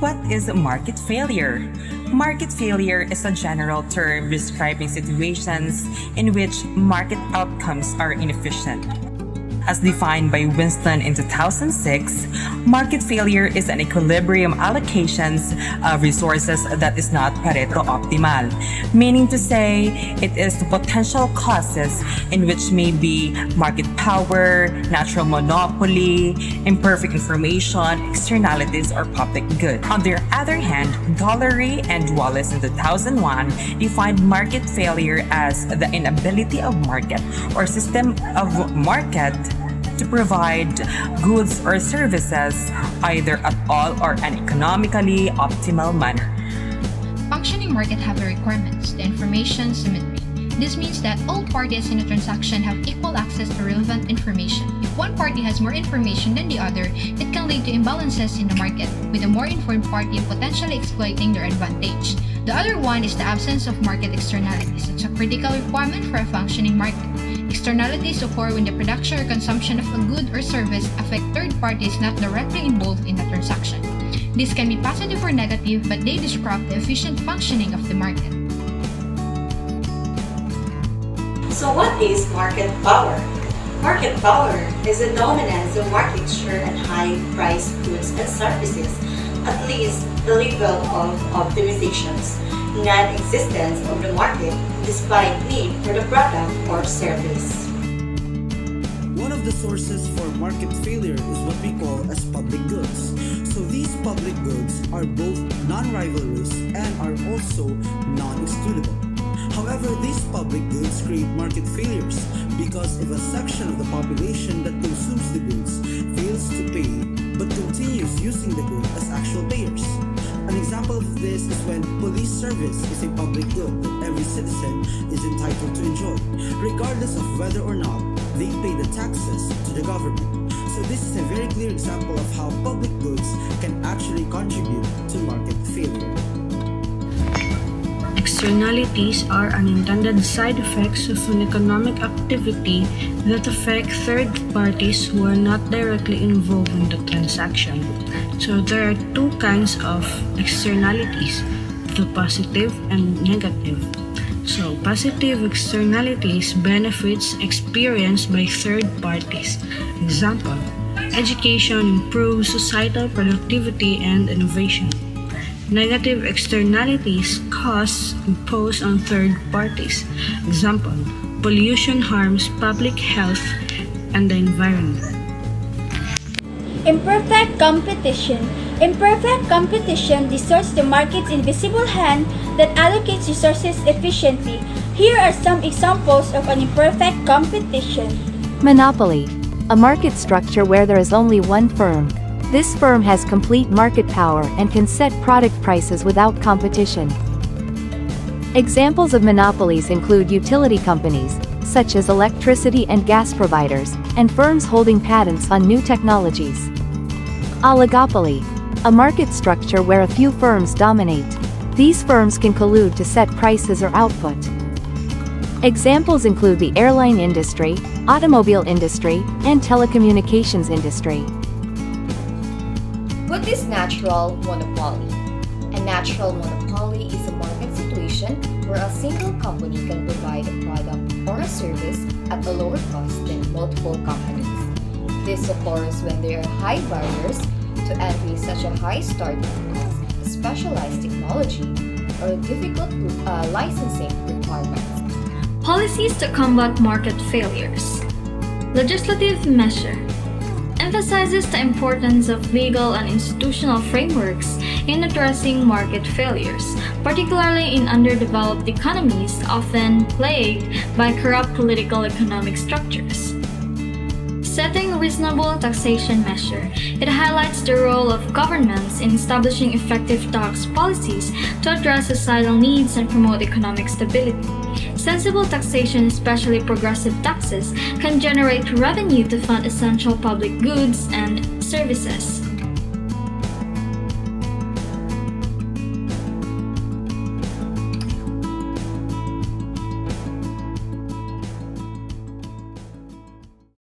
what is market failure? Market failure is a general term describing situations in which market outcomes are inefficient. As defined by Winston in 2006, market failure is an equilibrium allocations of resources that is not Pareto optimal, meaning to say it is the potential causes in which may be market power, natural monopoly, imperfect information, externalities, or public good. On the other hand, Dollery and Wallace in 2001 defined market failure as the inability of market or system of market to provide goods or services either at all or an economically optimal manner. Functioning market have the requirements, the information symmetry. This means that all parties in a transaction have equal access to relevant information. If one party has more information than the other, it can lead to imbalances in the market, with a more informed party potentially exploiting their advantage. The other one is the absence of market externalities. It's a critical requirement for a functioning market. Externalities occur when the production or consumption of a good or service affect third parties not directly involved in the transaction. This can be positive or negative, but they disrupt the efficient functioning of the market. So what is market power? Market power is the dominance of market share and high-priced goods and services, at least the level of optimizations, non-existence of the market despite need for the product or service. One of the sources for market failure is what we call as public goods. So these public goods are both non-rivalrous and are also non-excludable. However, these public goods create market failures because if a section of the population that consumes the goods fails to pay but continues using the good as actual payers. An example of this is when police service is a public good that every citizen is entitled to enjoy, regardless of whether or not they pay the taxes to the government. So this is a very clear example of how public goods can actually contribute to market failure. Externalities are unintended side effects of an economic activity that affect third parties who are not directly involved in the transaction. So there are two kinds of externalities, the positive and negative. So positive externalities benefits experienced by third parties. Example, education improves societal productivity and innovation. Negative externalities, costs imposed on third parties. Example, pollution harms public health and the environment. Imperfect competition. Imperfect competition distorts the market's invisible hand that allocates resources efficiently. Here are some examples of an imperfect competition. Monopoly. A market structure where there is only one firm. This firm has complete market power and can set product prices without competition. Examples of monopolies include utility companies, such as electricity and gas providers, and firms holding patents on new technologies. Oligopoly. A market structure where a few firms dominate. These firms can collude to set prices or output. Examples include the airline industry, automobile industry, and telecommunications industry. What is natural monopoly? A natural monopoly is a market situation where a single company can provide a product or a service at a lower cost than multiple companies. This occurs when there are high barriers to entry such as high startup costs, specialized technology, or difficult licensing requirements. Policies to combat market failures. Legislative measure emphasizes the importance of legal and institutional frameworks in addressing market failures, particularly in underdeveloped economies often plagued by corrupt political economic structures. Setting reasonable taxation measure, it highlights the role of governments in establishing effective tax policies to address societal needs and promote economic stability. Sensible taxation, especially progressive taxes, can generate revenue to fund essential public goods and services.